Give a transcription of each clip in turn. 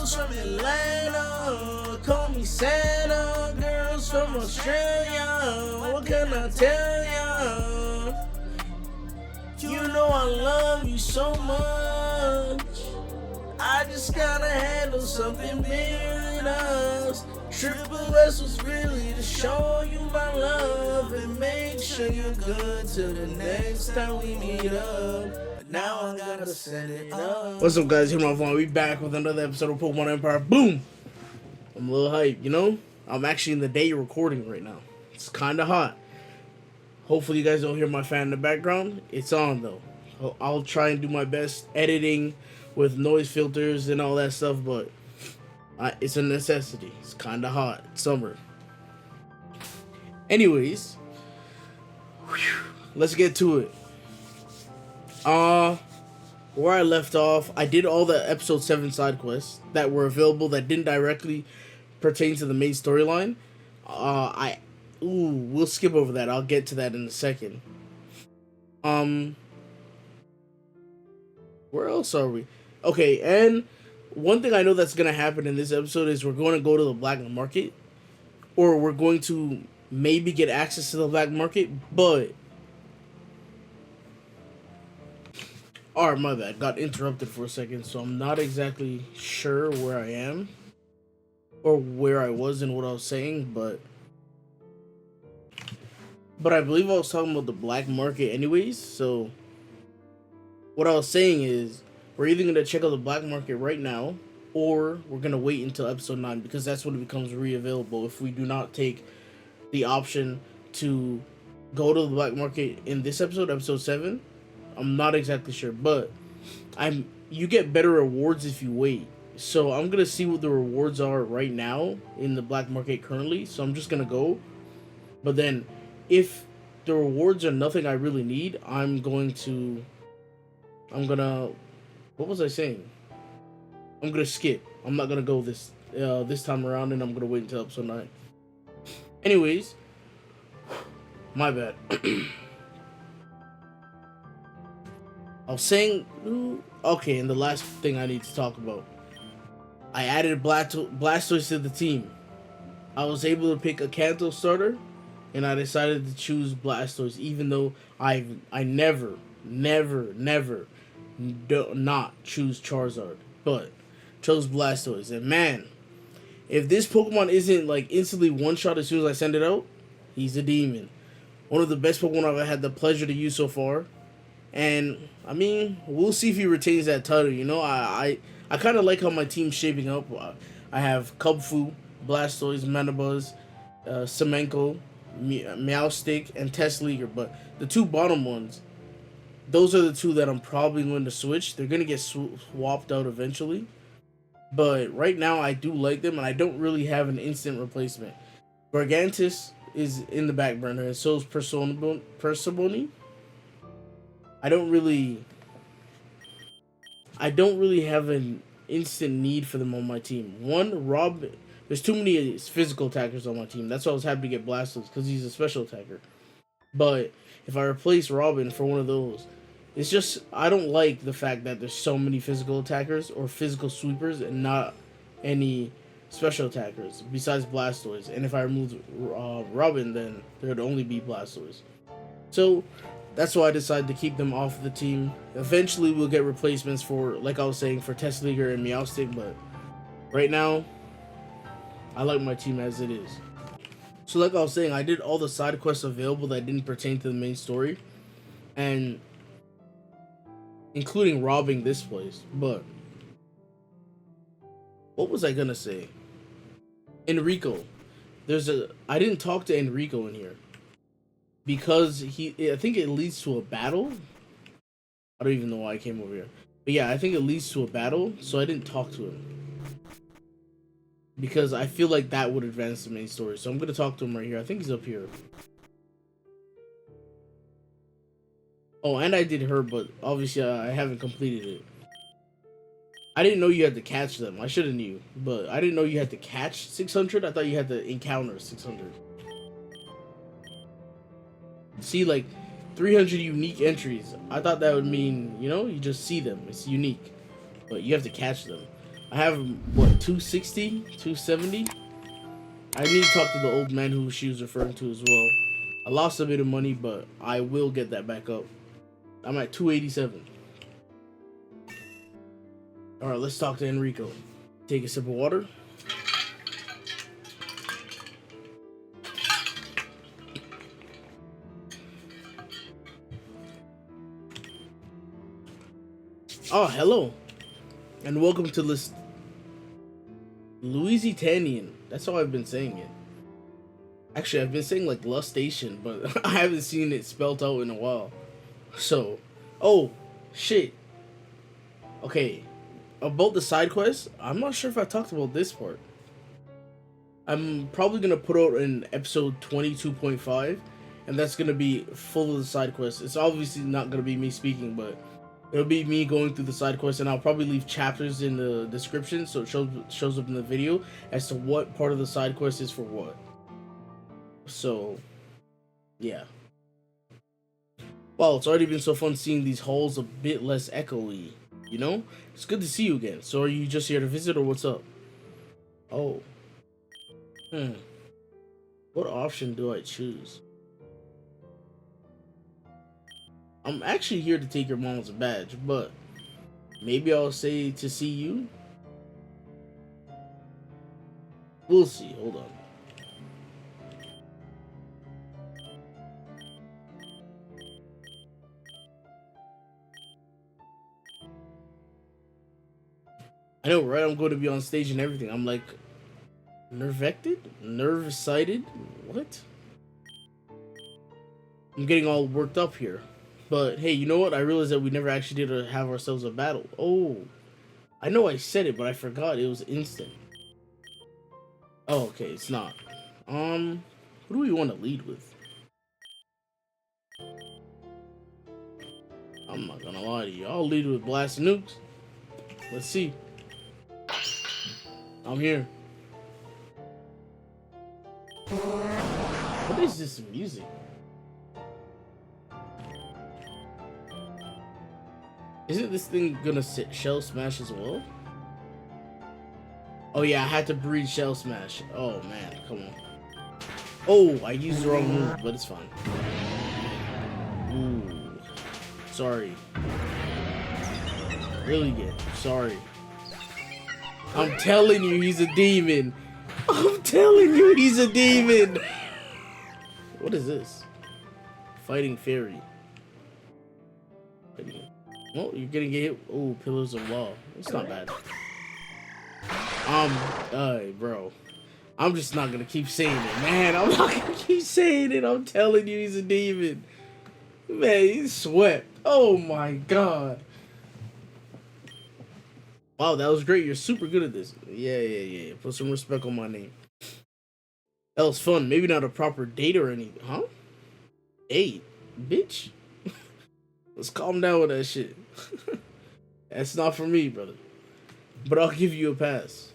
Girls from Atlanta, call me Santa. Girls from Australia, what can I tell ya? You know I love you so much. I just gotta handle something bigger than us. Triple S was really to show you my love and make sure you're good till the next time we meet up. But now I gotta set it up. What's up, guys? HITEMOFFLINE. We back with another episode of Pokemon Empire. Boom! I'm a little hyped, you know? I'm actually in the day recording right now. It's kind of hot. Hopefully you guys don't hear my fan in the background. It's on, though. I'll try and do my best editing with noise filters and all that stuff, but it's a necessity. It's kind of hot. It's summer. Anyways, let's get to it. Where I left off, I did all the episode 7 side quests that were available that didn't directly pertain to the main storyline. We'll skip over that. I'll get to that in a second. Where else are we? Okay, and one thing I know that's going to happen in this episode is we're going to go to the black market. Or we're going to maybe get access to the black market, but... Alright, my bad. Got interrupted for a second, so I'm not exactly sure where I am. Or where I was and what I was saying, but I believe I was talking about the black market anyways, so... What I was saying is, we're either going to check out the black market right now, or we're going to wait until episode 9, because that's when it becomes re-available if we do not take the option to go to the black market in this episode, episode 7. I'm not exactly sure, but you get better rewards if you wait. So I'm going to see what the rewards are right now in the black market currently, so I'm just going to go. But then, if the rewards are nothing I really need, I'm gonna... What was I saying? I'm gonna skip. I'm not gonna go this time around, and I'm gonna wait until episode 9. Anyways, my bad. I was saying, okay, and the last thing I need to talk about. I added Blastoise to the team. I was able to pick a Kanto starter, and I decided to choose Blastoise, even though I never do not choose Charizard, but chose Blastoise. And man, if this Pokemon isn't like instantly one-shot as soon as I send it out, he's a demon. One of the best Pokemon I've had the pleasure to use so far. And I mean, we'll see if he retains that title. You know, I kind of like how my team's shaping up. I have Kubfu, Blastoise, Manabuzz, Semenko, Meowstic, and Testleaguer. But the two bottom ones, those are the two that I'm probably going to switch. They're going to get swapped out eventually. But right now, I do like them, and I don't really have an instant replacement. Gargantis is in the back burner, and so is Persephone. I don't really have an instant need for them on my team. There's too many physical attackers on my team. That's why I was happy to get Blastoise, because he's a special attacker. But if I replace Robin for one of those, it's just, I don't like the fact that there's so many physical attackers or physical sweepers and not any special attackers besides Blastoise. And if I remove Robin, then there would only be Blastoise. So that's why I decided to keep them off the team. Eventually we'll get replacements for, like I was saying, for Testleaguer and Meowstic, but right now I like my team as it is. So like I was saying, I did all the side quests available that didn't pertain to the main story, and including robbing this place. But what was I gonna say? Enrico. I didn't talk to Enrico in here because I think it leads to a battle. I don't even know why I came over here. But yeah, I think it leads to a battle, so I didn't talk to him, because I feel like that would advance the main story. So I'm going to talk to him right here. I think he's up here. Oh, and I did her, but obviously I haven't completed it. I didn't know you had to catch them. I should have knew, but I didn't know you had to catch 600. I thought you had to encounter 600. See, like 300 unique entries. I thought that would mean, you know, you just see them. It's unique, but you have to catch them. I have, what, 260? 270? I need to talk to the old man who she was referring to as well. I lost a bit of money, but I will get that back up. I'm at 287. Alright, let's talk to Enrico. Take a sip of water. Oh, hello. And welcome to this Louisianian. That's how I've been saying it. Actually, I've been saying like La Station, but I haven't seen it spelled out in a while. So, oh, shit. Okay, about the side quest, I'm not sure if I talked about this part. I'm probably going to put out an episode 22.5, and that's going to be full of the side quests. It's obviously not going to be me speaking, but it'll be me going through the side quests, and I'll probably leave chapters in the description so it shows up in the video as to what part of the side quest is for what. So, yeah. Wow, it's already been so fun seeing these halls a bit less echoey, you know? It's good to see you again. So are you just here to visit or what's up? Oh. What option do I choose? I'm actually here to take your mom's badge, but maybe I'll say to see you? We'll see, hold on. I know, right? I'm going to be on stage and everything. I'm like, nervected? Nerve-sighted? What? I'm getting all worked up here. But hey, you know what? I realized that we never actually did have ourselves a battle. Oh, I know I said it, but I forgot it was instant. Oh, okay, it's not. Who do we want to lead with? I'm not gonna lie to you. I'll lead with Blast Nukes. Let's see. I'm here. What is this music? Isn't this thing gonna shell smash as well? Oh yeah, I had to breed shell smash. Oh man, come on. Oh, I used the wrong move, but it's fine. Ooh, sorry. Really good. Sorry. I'm telling you, he's a demon. I'm telling you, he's a demon. What is this? Fighting fairy. Oh, you're gonna get hit. Oh, pillars of law. It's not bad. Bro. I'm just not gonna keep saying it, man. I'm not gonna keep saying it. I'm telling you, he's a demon. Man, he's swept. Oh my god. Wow, that was great. You're super good at this. Yeah. Put some respect on my name. That was fun. Maybe not a proper date or anything. Huh? Date? Bitch? Let's calm down with that shit. That's not for me, brother. But I'll give you a pass.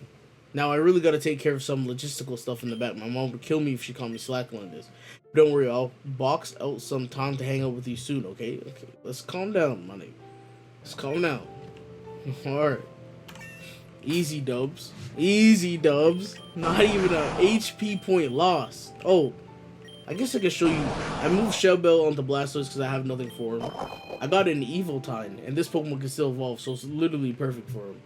Now, I really gotta take care of some logistical stuff in the back. My mom would kill me if she caught me slacking on this. But don't worry, I'll box out some time to hang out with you soon, okay? Okay, let's calm down, my nigga. Let's calm down. Alright. Easy dubs. Easy dubs. Not even a HP point lost. Oh, I guess I can show you. I moved Shellbell onto Blastoise because I have nothing for him. I got an Eviltine, and this Pokemon can still evolve, so it's literally perfect for him.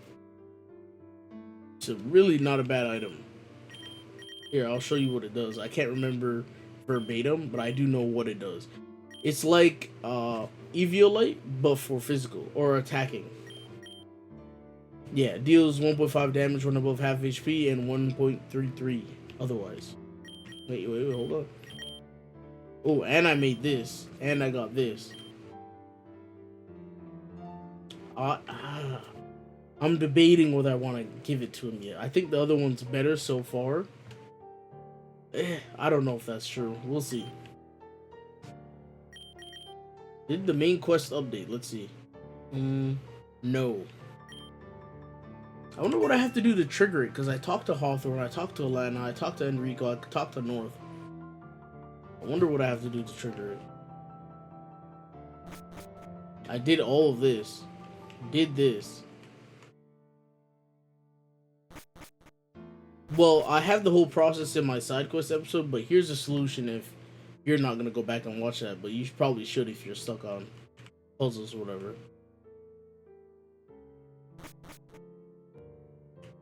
It's really not a bad item. Here, I'll show you what it does. I can't remember verbatim, but I do know what it does. It's like Eviolite, but for physical or attacking. Yeah, deals 1.5 damage when above half HP and 1.33 otherwise. Wait, hold on. Oh, and I made this, and I got this. I'm debating whether I want to give it to him yet. I think the other one's better so far. I don't know if that's true. We'll see. Did the main quest update? Let's see. No. I wonder what I have to do to trigger it, because I talked to Hawthorne, I talked to ALANAH, I talked to Enrico, I talked to North. I wonder what I have to do to trigger it. I did all of this. Did this. Well, I have the whole process in my side quest episode, but here's a solution if you're not gonna go back and watch that, but you probably should if you're stuck on puzzles or whatever.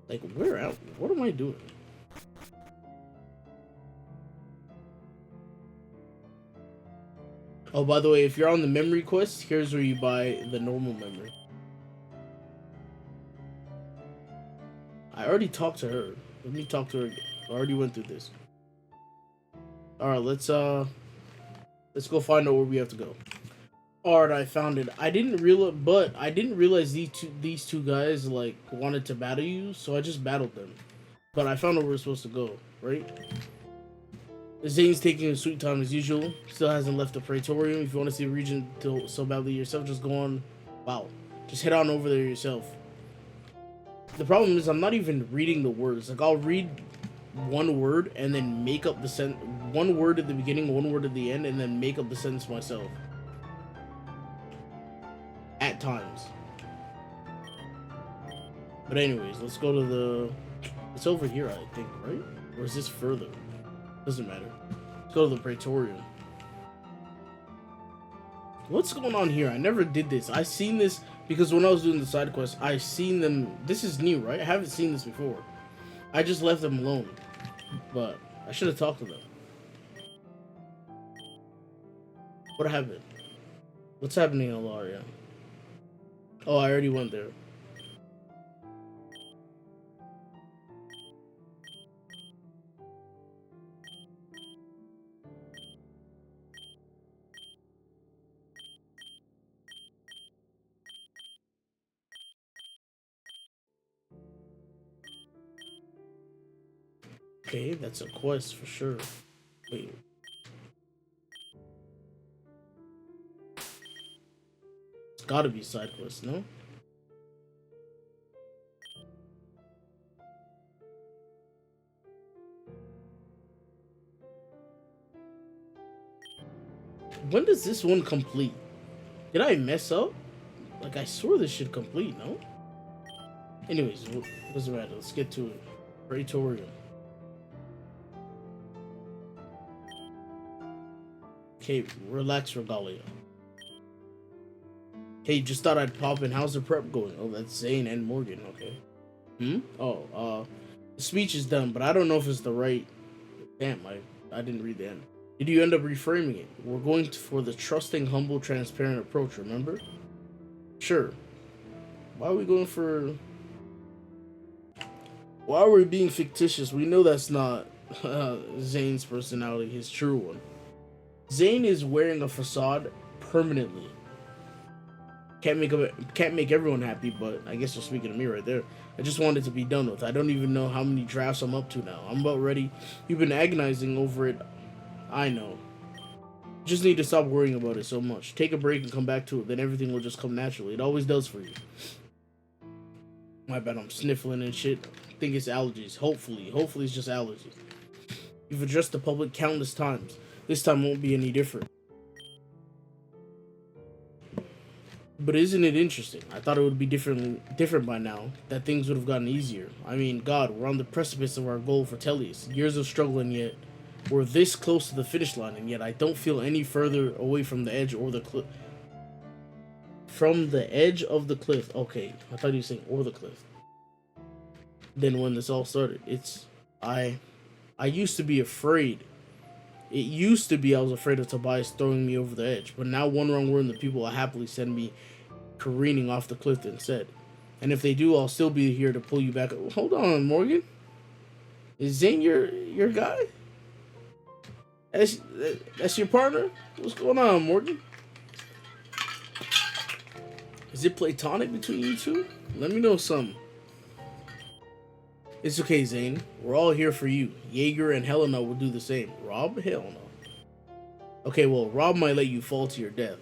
Like, where out? What am I doing? Oh, by the way, if you're on the memory quest, here's where you buy the normal memory. I already talked to her. Let me talk to her again. I already went through this. Alright, let's go find out where we have to go. Alright, I found it. I didn't realize these two guys like wanted to battle you, so I just battled them. But I found where we're supposed to go, right? Zane's taking a sweet time as usual. Still hasn't left the Praetorium. If you want to see the region so badly yourself, just go on. Wow. Just head on over there yourself. The problem is I'm not even reading the words. Like, I'll read one word and then make up the one word at the beginning, one word at the end, and then make up the sentence myself. At times. But anyways, let's go to the... It's over here, I think, right? Or is this further? Doesn't matter. Let's go to the Praetorium. What's going on here? I never did this. I seen this because when I was doing the side quest, I seen them. This is new, right? I haven't seen this before. I just left them alone. But I should have talked to them. What happened? What's happening in Alaria? Oh, I already went there. Okay, that's a quest for sure. Wait. It's gotta be a side quest, no? When does this one complete? Did I mess up? Like, I swore this should complete, no? Anyways, doesn't matter. Let's get to it. Praetorium. Okay, relax, Regalia. Hey, just thought I'd pop in. How's the prep going? Oh, that's Zane and Morgan, okay. Oh, the speech is done, but I don't know if it's the right... Damn, I didn't read the end. Did you end up reframing it? We're going for the trusting, humble, transparent approach, remember? Sure. Why are we going for... Why are we being fictitious? We know that's not Zane's personality, his true one. Zane is wearing a facade permanently. Can't make everyone happy, but I guess you're speaking to me right there. I just want it to be done with. I don't even know how many drafts I'm up to now. I'm about ready. You've been agonizing over it. I know. Just need to stop worrying about it so much. Take a break and come back to it. Then everything will just come naturally. It always does for you. My bad, I'm sniffling and shit. I think it's allergies. Hopefully it's just allergies. You've addressed the public countless times. This time won't be any different. But isn't it interesting? I thought it would be different by now. That things would have gotten easier. I mean, God, we're on the precipice of our goal for Tellius. Years of struggle, and yet we're this close to the finish line, and yet I don't feel any further away from the edge or the cliff. From the edge of the cliff. Okay, I thought you were saying or the cliff. Then when this all started, I used to be afraid. It used to be I was afraid of Tobias throwing me over the edge, but now one wrong word and the people will happily send me careening off the cliff instead. And if they do, I'll still be here to pull you back. Hold on, Morgan. Is Zane your guy? That's your partner? What's going on, Morgan? Is it platonic between you two? Let me know something. It's okay, Zane. We're all here for you. Jaeger and Helena will do the same. Rob? Hell no. Okay, well, Rob might let you fall to your death.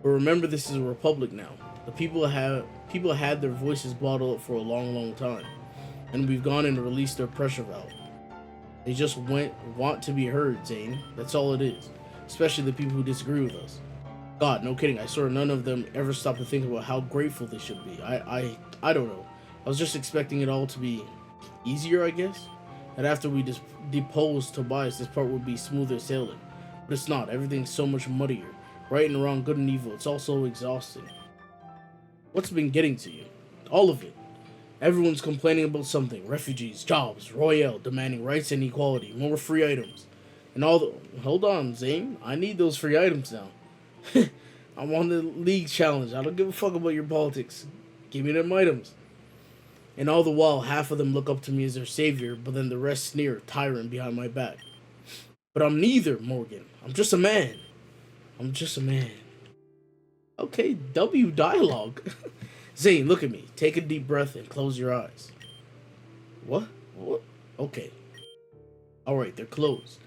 But remember, this is a republic now. The people had their voices bottled up for a long, long time. And we've gone and released their pressure valve. They just want to be heard, Zane. That's all it is. Especially the people who disagree with us. God, no kidding. I swear none of them ever stop to think about how grateful they should be. I don't know. I was just expecting it all to be easier, I guess. that after we depose Tobias, this part would be smoother sailing. But it's not. Everything's so much muddier. Right and wrong, good and evil. It's all so exhausting. What's been getting to you? All of it. Everyone's complaining about something. Refugees, jobs, Royale demanding rights and equality, more free items. And all the... Hold on, Zane. I need those free items now. I'm on the league challenge. I don't give a fuck about your politics. Give me them items. And all the while, half of them look up to me as their savior, but then the rest sneer, tyrant behind my back. But I'm neither, Morgan. I'm just a man. I'm just a man. Okay, W dialogue. Zane, look at me. Take a deep breath and close your eyes. What? What? Okay. Alright, they're closed.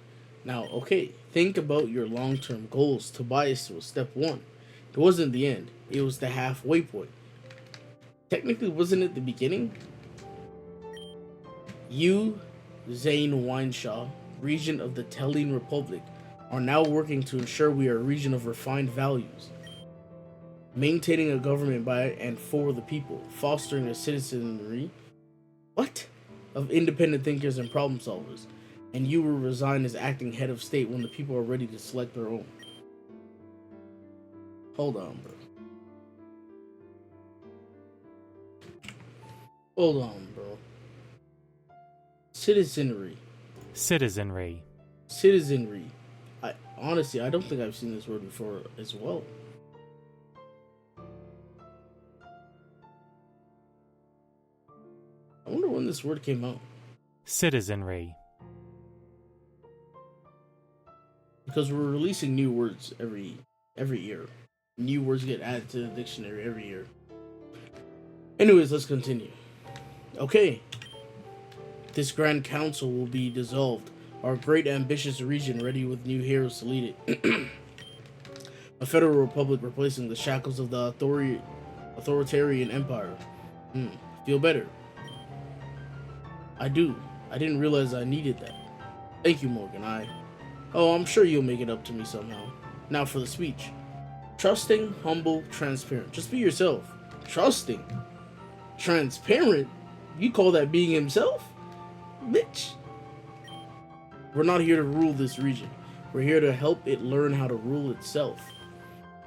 Now, okay, think about your long-term goals. Tobias was step 1. It wasn't the end. It was the halfway point. Technically, wasn't it the beginning? You, Zane Wineshaw, regent of the Telline Republic, are now working to ensure we are a region of refined values. Maintaining a government by and for the people, fostering a citizenry, of independent thinkers and problem solvers, and you will resign as acting head of state when the people are ready to select their own. Hold on, bro. Hold on, bro. Citizenry. Citizenry. Citizenry. Honestly, I don't think I've seen this word before as well. I wonder when this word came out. Citizenry. Because we're releasing new words every year. New words get added to the dictionary every year. Anyways, let's continue. Okay. This Grand Council will be dissolved. Our great ambitious region ready with new heroes to lead it. A federal republic replacing the shackles of the authoritarian empire. Feel better. I do. I didn't realize I needed that. Thank you, Morgan. Oh, I'm sure you'll make it up to me somehow. Now for the speech. Trusting, humble, transparent. Just be yourself. Trusting. Transparent? You call that being himself? Bitch. We're not here to rule this region. We're here to help it learn how to rule itself.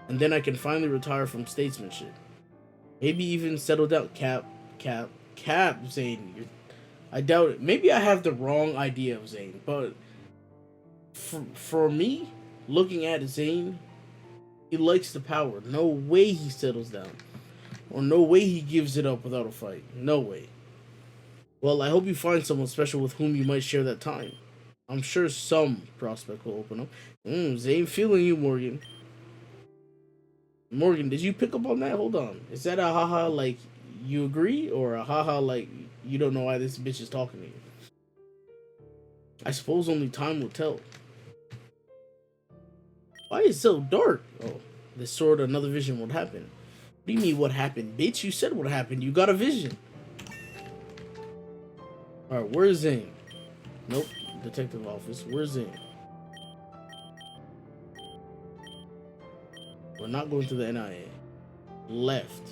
And then I can finally retire from statesmanship. Maybe even settle down. Cap, Zane. I doubt it. Maybe I have the wrong idea of Zane, but for me, looking at Zane, he likes the power. No way he settles down. Or no way he gives it up without a fight. No way. Well, I hope you find someone special with whom you might share that time. I'm sure some prospect will open up. Zane feeling you, Morgan. Morgan, did you pick up on that? Hold on. Is that a haha like you agree? Or a haha like you don't know why this bitch is talking to you? I suppose only time will tell. Why is it so dark? Oh, this sword, another vision would happen. What do you mean what happened? Bitch, you said what happened. You got a vision. Alright, where's Zane? Nope. Detective office. Where's Zane? We're not going to the NIA. Left.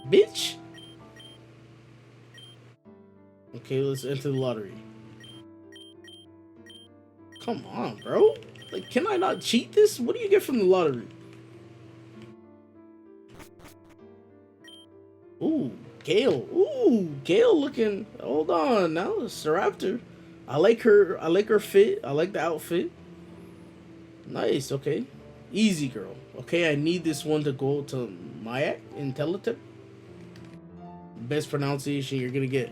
Bitch! Okay, let's enter the lottery. Come on, bro. Like, can I not cheat this? What do you get from the lottery? Ooh, Gale. Ooh, Gale looking. Hold on now. It's a Raptor. I like her. I like her fit. I like the outfit. Nice. Okay. Easy, girl. Okay, I need this one to go to Mayak in Teletip. Best pronunciation you're gonna get.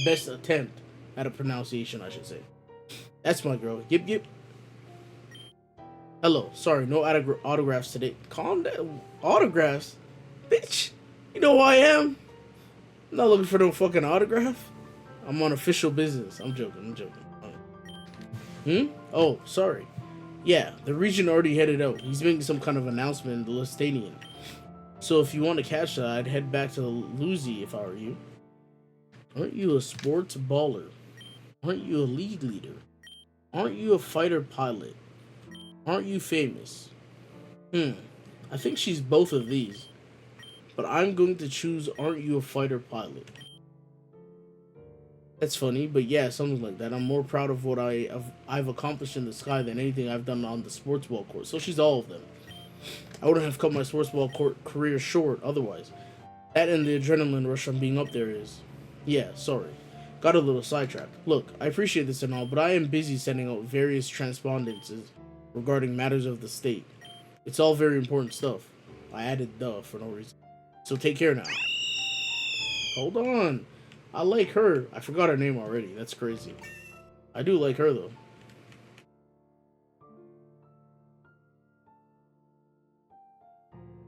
Best attempt at a pronunciation, I should say. That's my girl. Yip, yip. Hello. Sorry, no autographs today. Calm down. Autographs? Bitch. You know who I am? I'm not looking for no fucking autograph. I'm on official business. I'm joking. Oh, sorry. Yeah, the region already headed out. He's making some kind of announcement in the Listanian. So if you want to catch that, I'd head back to Luzi if I were you. Aren't you a sports baller? Aren't you a league leader? Aren't you a fighter pilot? Aren't you famous? I think she's both of these. But I'm going to choose aren't you a fighter pilot? That's funny, but yeah, something like that. I'm more proud of what I've accomplished in the sky than anything I've done on the sports ball court. So she's all of them. I wouldn't have cut my sports ball court career short otherwise. That and the adrenaline rush from being up there is. Yeah, sorry. Got a little sidetracked. Look, I appreciate this and all, but I am busy sending out various transpondences regarding matters of the state. It's all very important stuff. I added "the" for no reason. So take care now. Hold on. I like her. I forgot her name already. That's crazy. I do like her, though.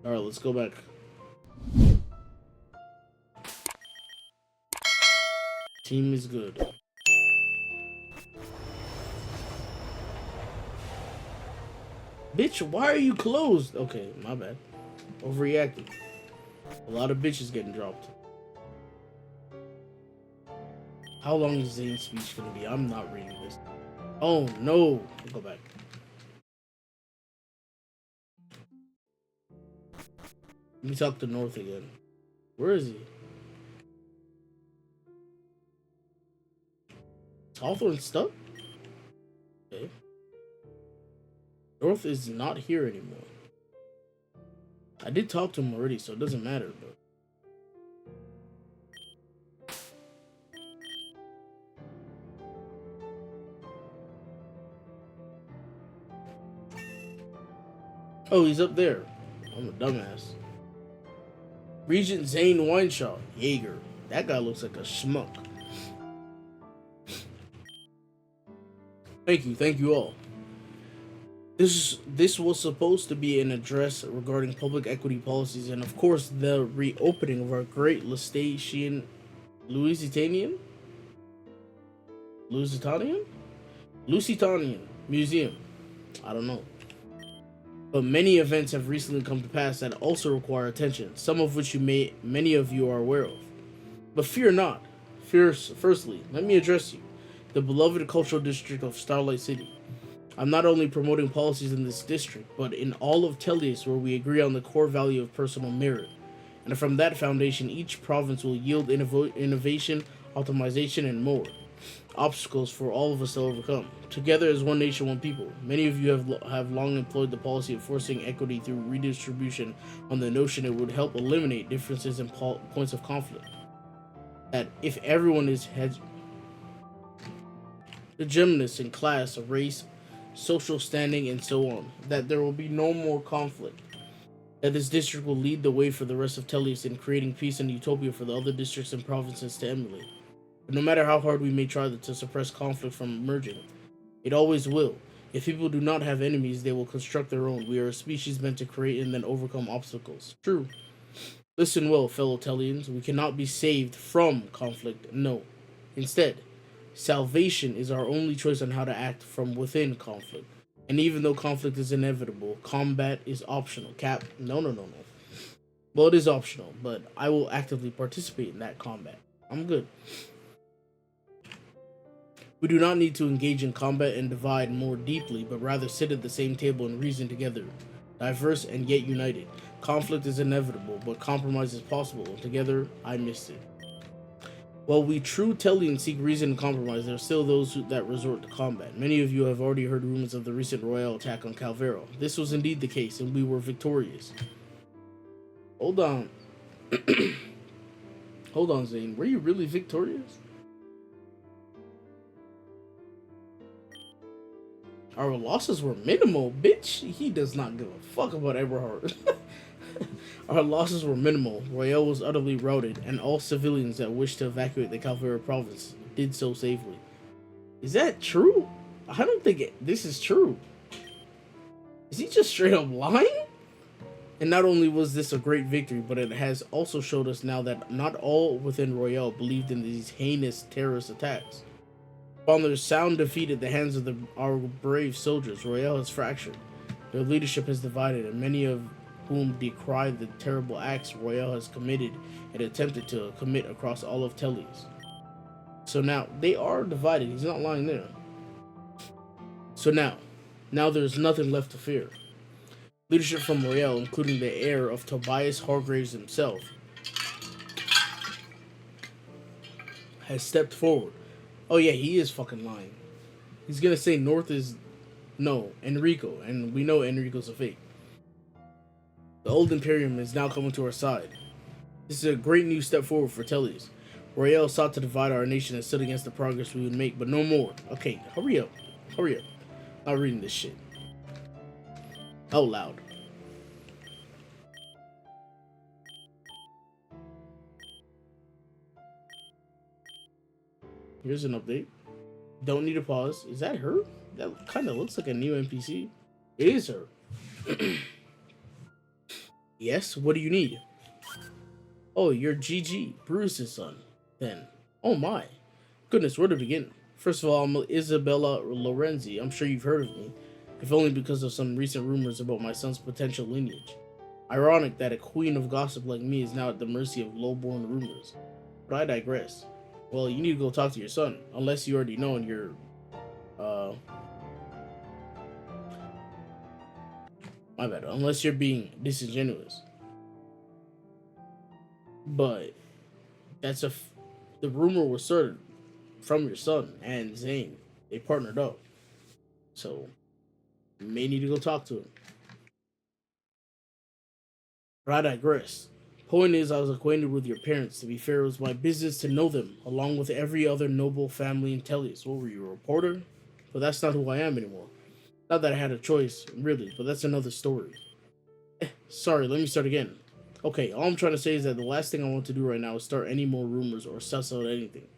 Alright, let's go back. Team is good. Bitch, why are you closed? Okay, my bad. Overreacting. A lot of bitches getting dropped. How long is Zane's speech gonna be? I'm not reading this. Oh no. Go back. Let me talk to North again. Where is he? Is Hawthorne stuck? Okay. North is not here anymore. I did talk to him already, so it doesn't matter, but oh, he's up there. I'm a dumbass. Regent Zane Wineshaw, Jaeger. That guy looks like a schmuck. Thank you all. This was supposed to be an address regarding public equity policies and of course the reopening of our great Lusitanian Museum. I don't know. But many events have recently come to pass that also require attention, some of which many of you are aware of. But fear not. Firstly, let me address you, the beloved cultural district of Starlight City. I'm not only promoting policies in this district, but in all of Tellius where we agree on the core value of personal merit. And from that foundation, each province will yield innovation, optimization, and more. Obstacles for all of us to overcome. Together as one nation, one people. Many of you have long employed the policy of forcing equity through redistribution on the notion it would help eliminate differences and points of conflict. That if everyone is hegemonous in class, race, social standing, and so on, that there will be no more conflict. That this district will lead the way for the rest of Tellius in creating peace and utopia for the other districts and provinces to emulate. But no matter how hard we may try to suppress conflict from emerging, it always will. If people do not have enemies, they will construct their own. We are a species meant to create and then overcome obstacles. True. Listen well, fellow Tellians. We cannot be saved from conflict. No. Instead, salvation is our only choice on how to act from within conflict. And even though conflict is inevitable, combat is optional. Cap, no. Well, it is optional, but I will actively participate in that combat. I'm good. We do not need to engage in combat and divide more deeply, but rather sit at the same table and reason together, diverse and yet united. Conflict is inevitable, but compromise is possible, and together, I missed it. While we true Tellians seek reason and compromise, there are still those that resort to combat. Many of you have already heard rumors of the recent royal attack on Calvero. This was indeed the case, and we were victorious. Hold on. Hold on, Zane. Were you really victorious? Our losses were minimal, bitch. He does not give a fuck about Eberhard. Our losses were minimal. Royale was utterly routed, and all civilians that wished to evacuate the Calvera province did so safely. Is that true? I don't think this is true. Is he just straight up lying? And not only was this a great victory, but it has also showed us now that not all within Royale believed in these heinous terrorist attacks. Upon their sound defeat at the hands of our brave soldiers, Royale has fractured. Their leadership has divided, and many of whom decried the terrible acts Royale has committed and attempted to commit across all of Tellius. So now, they are divided. He's not lying there. So now there's nothing left to fear. Leadership from Royale, including the heir of Tobias Hargraves himself, has stepped forward. Oh yeah, he is fucking lying. He's gonna say North is no Enrico, and we know Enrico's a fake. The old Imperium is now coming to our side. This is a great new step forward for Tellius. Royale sought to divide our nation and stood against the progress we would make, but no more. Okay, hurry up. Hurry up. Not reading this shit. Out loud. Here's an update. Don't need a pause. Is that her? That kind of looks like a new NPC. It is her. Yes, what do you need? Oh, you're GG, Bruce's son. Then. Oh my. Goodness, where to begin? First of all, I'm Isabella Lorenzi. I'm sure you've heard of me, if only because of some recent rumors about my son's potential lineage. Ironic that a queen of gossip like me is now at the mercy of low-born rumors. But I digress. Well, you need to go talk to your son, unless you already know and you're, my bad, unless you're being disingenuous. But that's the rumor was started from your son and Zane. They partnered up. So, you may need to go talk to him. But I digress. Point is, I was acquainted with your parents. To be fair, it was my business to know them, along with every other noble family in Tellius. What were you, a reporter? But that's not who I am anymore. Not that I had a choice, really, but that's another story. Sorry, let me start again. Okay, all I'm trying to say is that the last thing I want to do right now is start any more rumors or suss out anything.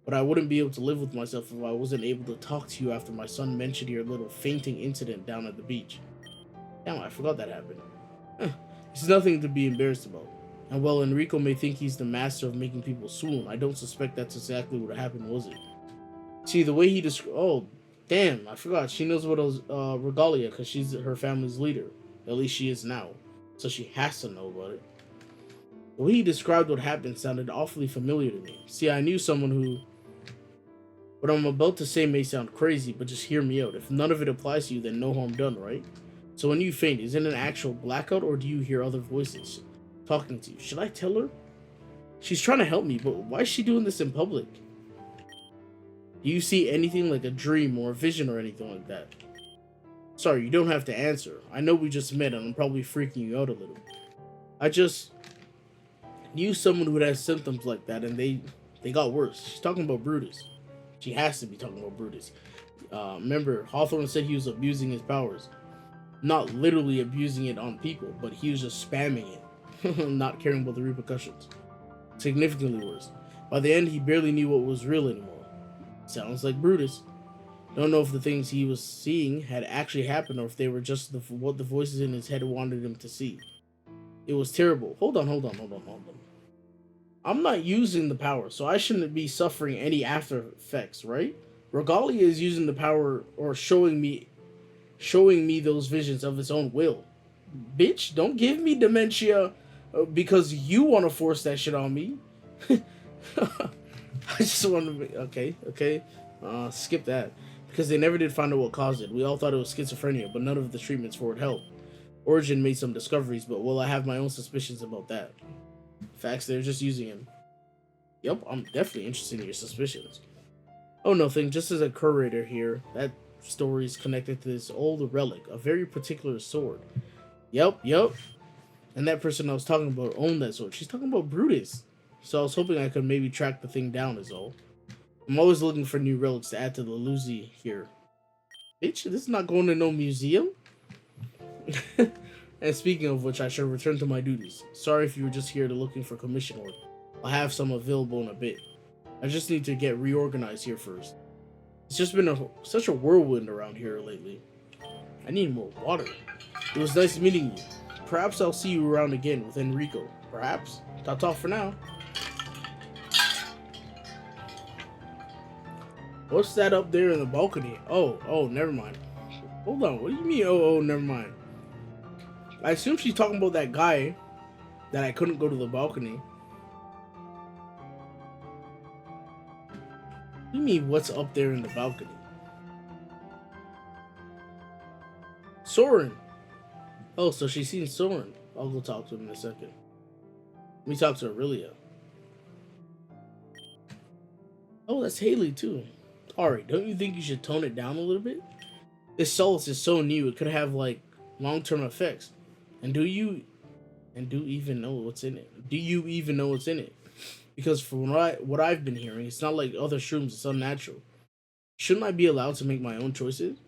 But I wouldn't be able to live with myself if I wasn't able to talk to you after my son mentioned your little fainting incident down at the beach. Damn, I forgot that happened. It's nothing to be embarrassed about. And while Enrico may think he's the master of making people swoon, I don't suspect that's exactly what happened, was it? See, the way he described... Oh, damn, I forgot. She knows what regalia, because she's her family's leader. At least she is now. So she has to know about it. The way he described what happened sounded awfully familiar to me. See, I knew someone who... What I'm about to say may sound crazy, but just hear me out. If none of it applies to you, then no harm done, right? So when you faint, is it an actual blackout, or do you hear other voices talking to you? Should I tell her? She's trying to help me, but why is she doing this in public? Do you see anything like a dream or a vision or anything like that? Sorry, you don't have to answer. I know we just met and I'm probably freaking you out a little. I just knew someone who had symptoms like that and they got worse. She's talking about Brutus. She has to be talking about Brutus. Remember, Hawthorne said he was abusing his powers. Not literally abusing it on people, but he was just spamming it. Not caring about the repercussions. Significantly worse. By the end, he barely knew what was real anymore. Sounds like Brutus. Don't know if the things he was seeing had actually happened or if they were just what the voices in his head wanted him to see. It was terrible. Hold on. I'm not using the power, so I shouldn't be suffering any after effects, right? Regalia is using the power or showing me those visions of its own will. Bitch, don't give me dementia because you want to force that shit on me. I just want to be... Okay. Skip that. Because they never did find out what caused it. We all thought it was schizophrenia, but none of the treatments for it helped. Origin made some discoveries, but well, I have my own suspicions about that. Facts, they're just using him. Yep, I'm definitely interested in your suspicions. Oh, nothing. Just as a curator here, that story is connected to this old relic, a very particular sword. Yep. And that person I was talking about owned that sword. She's talking about Brutus. So I was hoping I could maybe track the thing down is all. I'm always looking for new relics to add to the Luzi here. Bitch, this is not going to no museum? And speaking of which, I should return to my duties. Sorry if you were just here to looking for commission work. I'll have some available in a bit. I just need to get reorganized here first. It's just been such a whirlwind around here lately. I need more water. It was nice meeting you. Perhaps I'll see you around again with Enrico. Perhaps. Ta-ta for now. What's that up there in the balcony? Oh, never mind. Hold on, what do you mean, oh, never mind? I assume she's talking about that guy that I couldn't go to the balcony. What do you mean, what's up there in the balcony? Soren! Oh, so she's seen Soren. I'll go talk to him in a second. Let me talk to Aurelia. Oh, that's Haley too. Ari, don't you think you should tone it down a little bit? This solace is so new; it could have like long-term effects. And do you even know what's in it? Do you even know what's in it? Because from what I've been hearing, it's not like other shrooms. It's unnatural. Shouldn't I be allowed to make my own choices?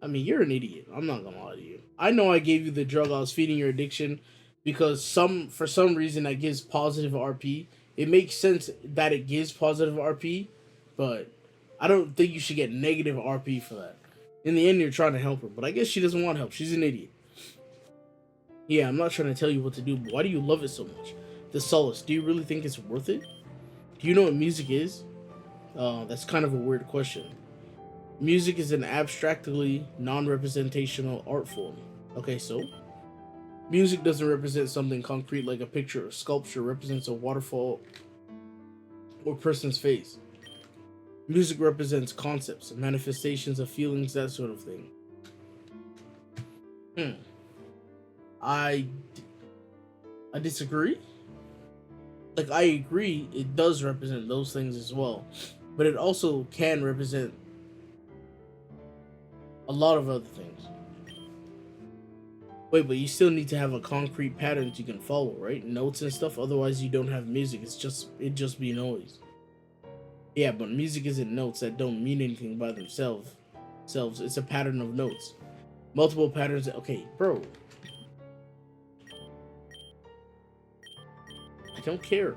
I mean, you're an idiot. I'm not gonna lie to you. I know I gave you the drug I was feeding your addiction because for some reason that gives positive RP. It makes sense that it gives positive RP, but I don't think you should get negative RP for that. In the end, you're trying to help her, but I guess she doesn't want help. She's an idiot. Yeah, I'm not trying to tell you what to do, but why do you love it so much? The solace. Do you really think it's worth it? Do you know what music is? That's kind of a weird question. Music is an abstractly non-representational art form. Okay, so music doesn't represent something concrete like a picture or sculpture represents a waterfall or person's face. Music represents concepts, manifestations of feelings, that sort of thing. I I disagree. Like, I agree it does represent those things as well, but it also can represent a lot of other things. Wait, but you still need to have a concrete pattern that you can follow, right? Notes and stuff. Otherwise, you don't have music. It just be noise. Yeah, but music isn't notes that don't mean anything by themselves. It's a pattern of notes, multiple patterns. Okay, bro. I don't care.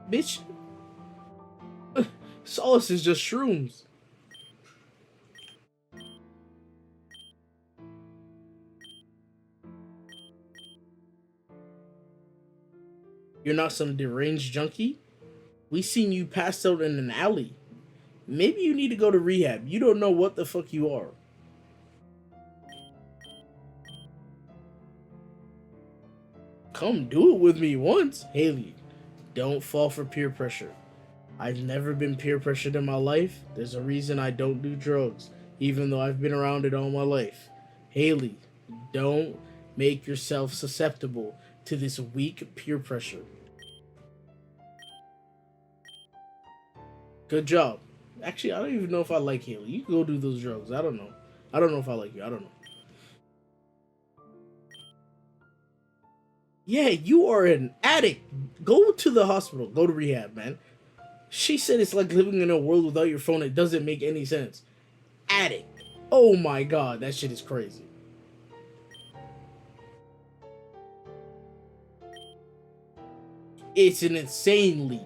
Bitch. Solace is just shrooms. You're not some deranged junkie? We seen you passed out in an alley. Maybe you need to go to rehab. You don't know what the fuck you are. Come do it with me once. Haley, don't fall for peer pressure. I've never been peer pressured in my life. There's a reason I don't do drugs, even though I've been around it all my life. Haley, don't make yourself susceptible to this weak peer pressure. Good job. Actually, I don't even know if I like Haley. You can go do those drugs. I don't know. I don't know if I like you. I don't know. Yeah, you are an addict. Go to the hospital. Go to rehab, man. She said it's like living in a world without your phone. It doesn't make any sense. Addict. Oh my god, that shit is crazy. It's an insane leap.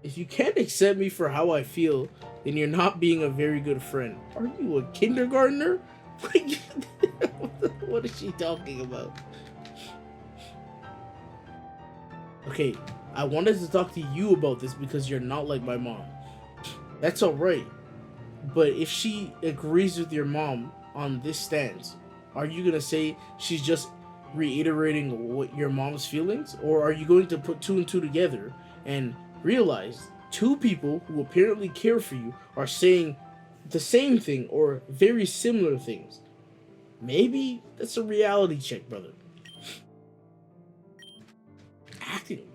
If you can't accept me for how I feel, then you're not being a very good friend. Are you a kindergartner? What is she talking about? Okay, I wanted to talk to you about this because you're not like my mom. That's alright. But if she agrees with your mom on this stance, are you gonna say she's just reiterating what your mom's feelings? Or are you going to put two and two together and realize two people who apparently care for you are saying the same thing or very similar things? Maybe that's a reality check, brother. Acting.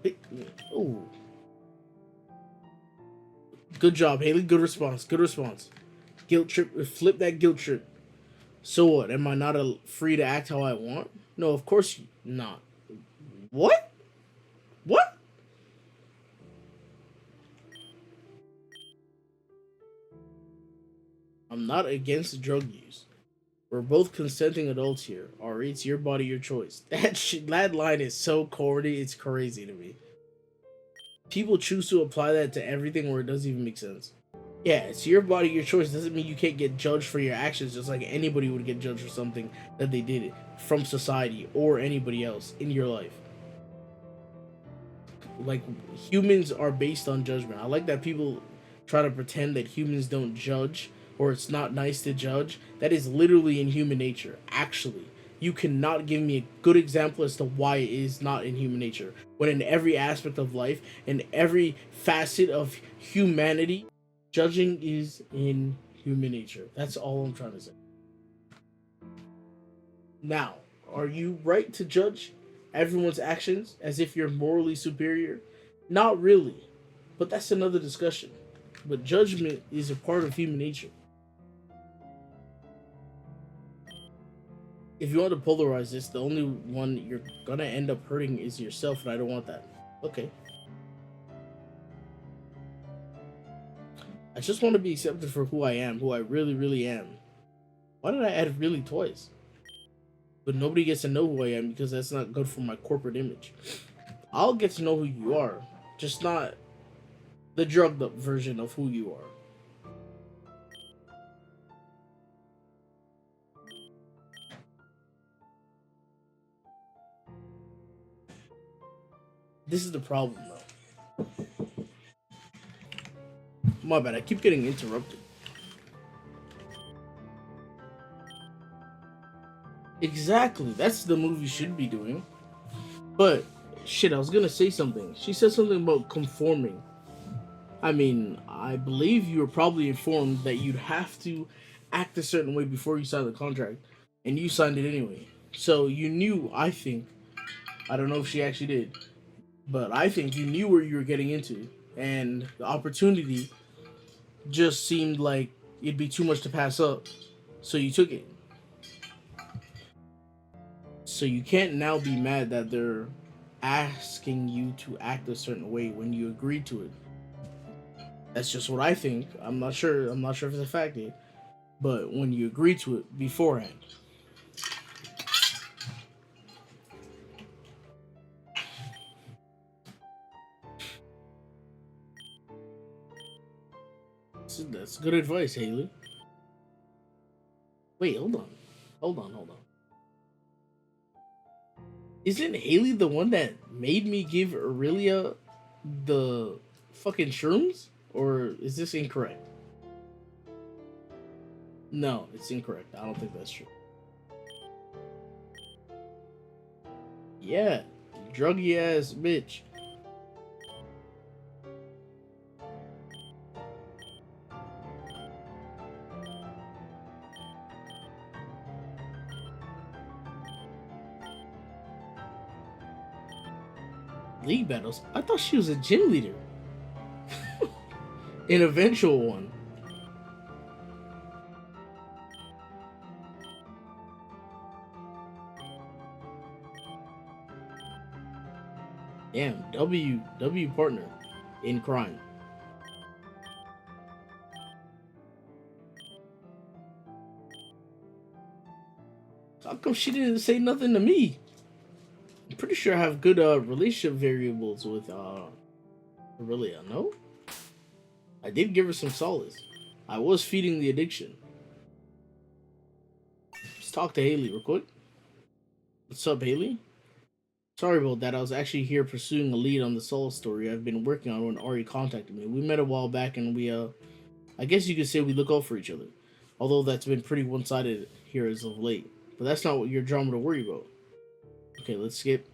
Oh. Good job, Haley. Good response. Good response. Guilt trip. Flip that guilt trip. So what? Am I not free to act how I want? No, of course not. What? What? I'm not against drug use. We're both consenting adults here. Ari, it's your body, your choice. That line is so corny, it's crazy to me. People choose to apply that to everything where it doesn't even make sense. Yeah, it's your body, your choice. Doesn't mean you can't get judged for your actions, just like anybody would get judged for something that they did from society or anybody else in your life. Like, humans are based on judgment. I like that people try to pretend that humans don't judge or it's not nice to judge. That is literally in human nature. Actually, you cannot give me a good example as to why it is not in human nature. When in every aspect of life, in every facet of humanity, judging is in human nature. That's all I'm trying to say. Now, are you right to judge everyone's actions as if you're morally superior? Not really, but that's another discussion. But judgment is a part of human nature. If you want to polarize this, the only one you're gonna end up hurting is yourself, and I don't want that. Okay. I just want to be accepted for who I am, who I really, really am. Why did I add really twice? But nobody gets to know who I am because that's not good for my corporate image. I'll get to know who you are, just not the drugged up version of who you are. This is the problem, though. My bad, I keep getting interrupted. Exactly, that's the movie should be doing. But, shit, I was gonna say something. She said something about conforming. I mean, I believe you were probably informed that you'd have to act a certain way before you signed the contract, and you signed it anyway. So you knew, I think, I don't know if she actually did, but I think you knew where you were getting into, and the opportunity just seemed like it'd be too much to pass up, so you took it. So you can't now be mad that they're asking you to act a certain way when you agreed to it. That's just what I think. I'm not sure. I'm not sure if it's a fact yet, but when you agree to it beforehand. That's good advice, Haley. Wait, hold on. Hold on, hold on. Isn't Haley the one that made me give Aurelia the fucking shrooms? Or is this incorrect? No, it's incorrect. I don't think that's true. Yeah, druggy ass bitch. League battles? I thought she was a gym leader. An eventual one. Damn, W partner in crime. How come she didn't say nothing to me? I'm pretty sure I have good relationship variables with Aurelia, no? I did give her some solace. I was feeding the addiction. Let's talk to Haley real quick. What's up, Haley? Sorry about that. I was actually here pursuing a lead on the Soul story I've been working on when Ari contacted me. We met a while back and we, I guess you could say we look out for each other. Although that's been pretty one-sided here as of late. But that's not what your drama to worry about. Okay, let's skip.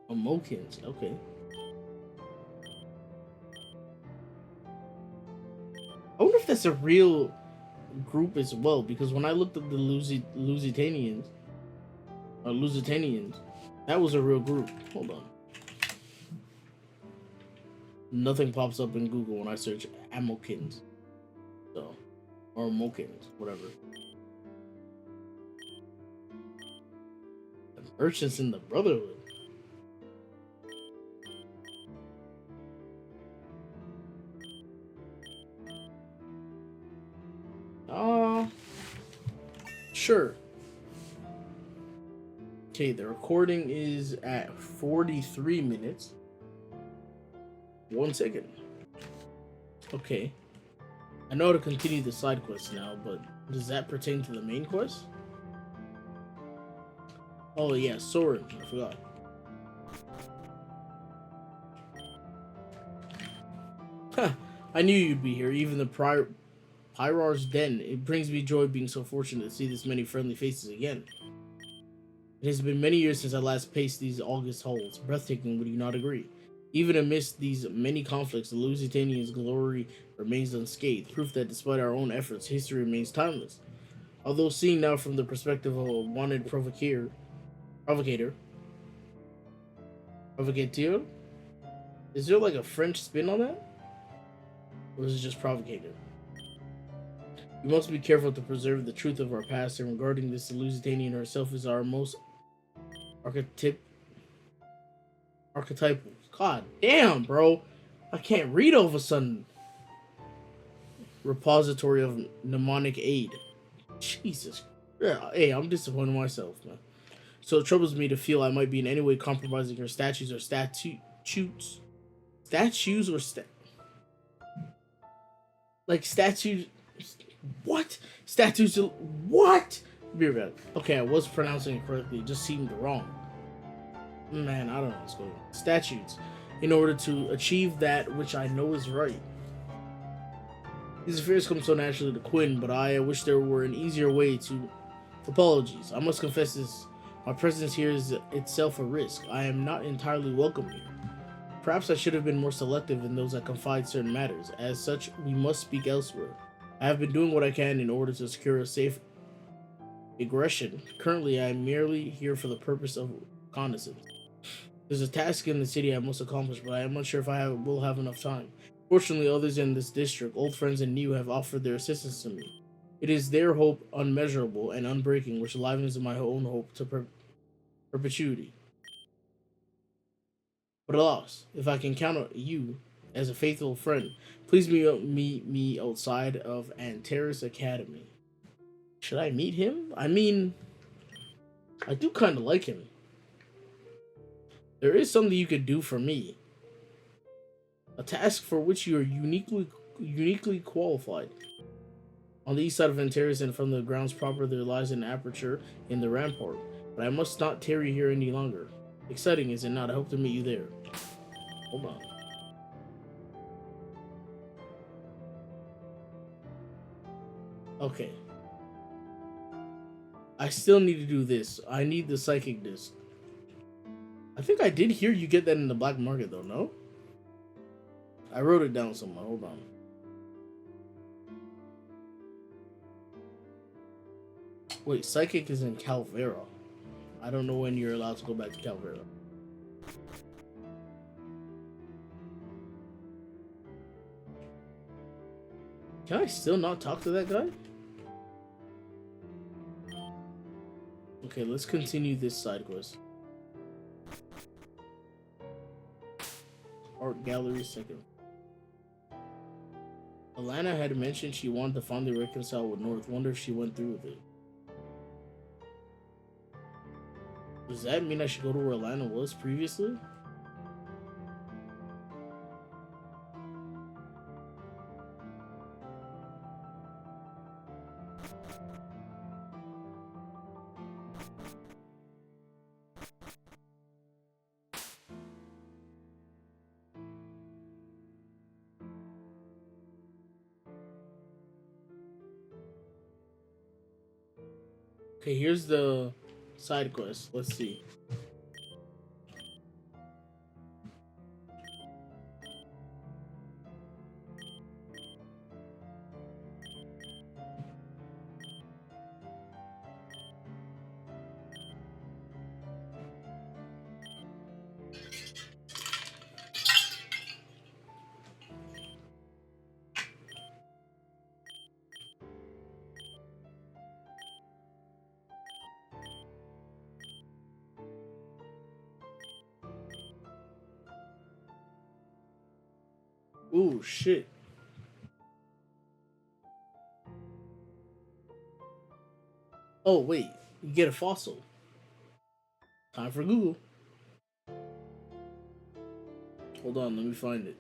Mokins, okay. I wonder if that's a real group as well, because when I looked at the Lusitanians, that was a real group. Hold on. Nothing pops up in Google when I search Amokins. So, or Mokins, whatever. The merchants in the Brotherhood. Sure. Okay, the recording is at 43 minutes. 1 second. Okay. I know how to continue the side quest now, but does that pertain to the main quest? Oh yeah, Soren. I forgot. Huh. I knew you'd be here, even the Pyrar's Den. It brings me joy being so fortunate to see this many friendly faces again. It has been many years since I last paced these August halls. Breathtaking, would you not agree? Even amidst these many conflicts, the Lusitanian's glory remains unscathed, proof that despite our own efforts, history remains timeless. Although seen now from the perspective of a wanted provocateur, provocateur, is there like a French spin on that? Or is it just provocateur? We must be careful to preserve the truth of our past, and regarding this, the Lusitanian herself is our most archetypal. God damn, bro. I can't read all of a sudden. Repository of mnemonic aid. Jesus. Yeah, hey, I'm disappointed in myself, man. So it troubles me to feel I might be in any way compromising her statues or statutes. Statues or like statues. What? Statues. What? Be right back. Okay, I was pronouncing it correctly. It just seemed wrong. Man, I don't know what's going on. Statutes. In order to achieve that which I know is right. These affairs come so naturally to Quinn, but I wish there were an easier way to... Apologies. I must confess this. My presence here is itself a risk. I am not entirely welcome here. Perhaps I should have been more selective in those I confide certain matters. As such, we must speak elsewhere. I have been doing what I can in order to secure a safe aggression. Currently, I am merely here for the purpose of reconnaissance. There's a task in the city I must accomplish, but I am unsure if will have enough time. Fortunately, others in this district, old friends and new, have offered their assistance to me. It is their hope, unmeasurable and unbreaking, which livens my own hope to perpetuity. But alas, if I can count on you as a faithful friend, please meet me outside of Antares Academy. Should I meet him? I mean, I do kind of like him. There is something you could do for me. A task for which you are uniquely qualified. On the east side of Antares and from the grounds proper, there lies an aperture in the rampart, but I must not tarry here any longer. Exciting, is it not? I hope to meet you there. Hold on. Okay. I still need to do this. I need the psychic disc. I think I did hear you get that in the black market though, no? I wrote it down somewhere. Hold on. Wait, psychic is in Calvera. I don't know when you're allowed to go back to Calvera. Can I still not talk to that guy? Okay, let's continue this side quest. Art gallery second. ALANAH had mentioned she wanted to finally reconcile with North. Wonder if she went through with it. Does that mean I should go to where ALANAH was previously? Okay, here's the side quest. Let's see. Ooh, shit. Oh, wait. You get a fossil. Time for Google. Hold on, let me find it.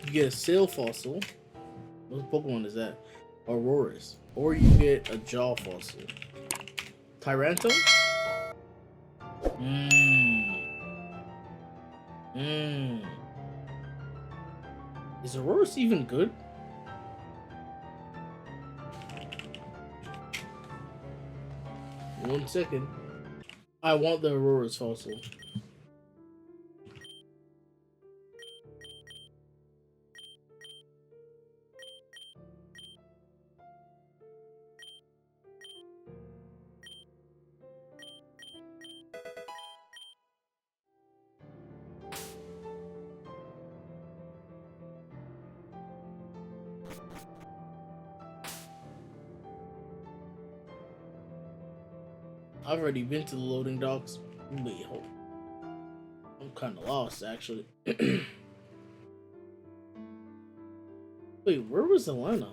You get a sail fossil. What Pokemon is that? Auroras. Or you get a jaw fossil. Tyranto? Is Auroras even good? 1 second. I want the Aurora's fossil. I've already been to the loading docks. Wait, hold. I'm kind of lost, actually. Wait, where was ALANAH?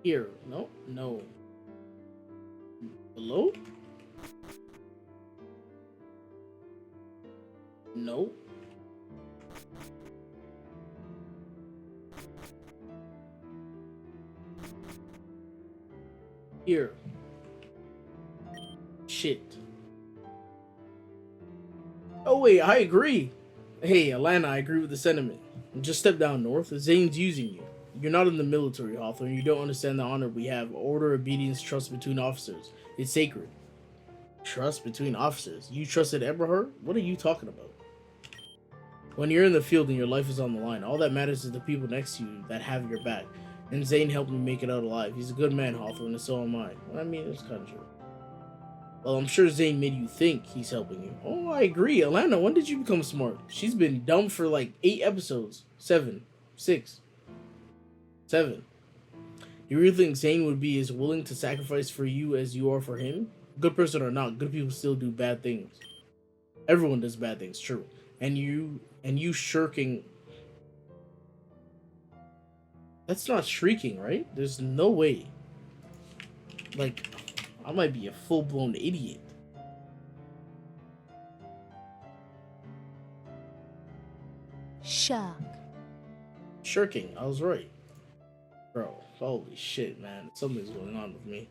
Here. No, no. Below? No. Here. Shit. Oh wait, I agree. Hey, ALANAH, I agree with the sentiment. Just step down north. Zane's using you. You're not in the military, Hawthorne. You don't understand the honor we have. Order, obedience, trust between officers. It's sacred. Trust between officers? You trusted Eberhard? What are you talking about? When you're in the field and your life is on the line, all that matters is the people next to you that have your back. And Zane helped me make it out alive. He's a good man, Hawthorne, and so am I. Well, I mean, it's kind of true. Well, I'm sure Zane made you think he's helping you. Oh, I agree. ALANAH, when did you become smart? She's been dumb for like 8 episodes. 7. 6. 7. You really think Zane would be as willing to sacrifice for you as you are for him? Good person or not, good people still do bad things. Everyone does bad things, true. And you shirking... That's not shrieking, right? There's no way. Like... I might be a full-blown idiot. Shirk. Shirking, I was right. Bro, holy shit, man. Something's going on with me.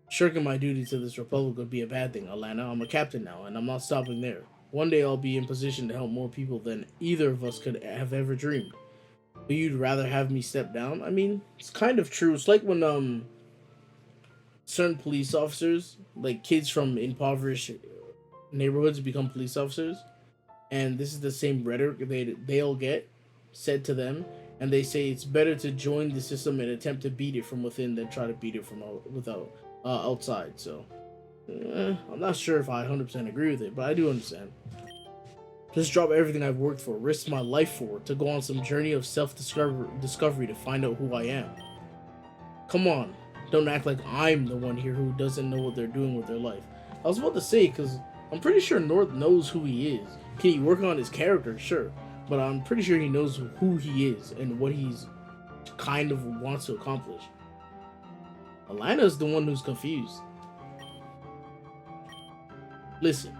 Shirking my duty to this republic would be a bad thing, ALANAH. I'm a captain now, and I'm not stopping there. One day I'll be in position to help more people than either of us could have ever dreamed. But you'd rather have me step down? I mean, it's kind of true. It's like when, certain police officers, like kids from impoverished neighborhoods, become police officers, and this is the same rhetoric they'll get said to them, and they say it's better to join the system and attempt to beat it from within than try to beat it from outside. So I'm not sure if I 100% agree with it, but I do understand. Just drop everything I've worked for, risk my life for, to go on some journey of self-discovery to find out who I am. Come on. Don't act like I'm the one here who doesn't know what they're doing with their life. I was about to say, because I'm pretty sure North knows who he is. Can he work on his character? Sure. But I'm pretty sure he knows who he is and what he's kind of wants to accomplish. ALANAH's the one who's confused. Listen,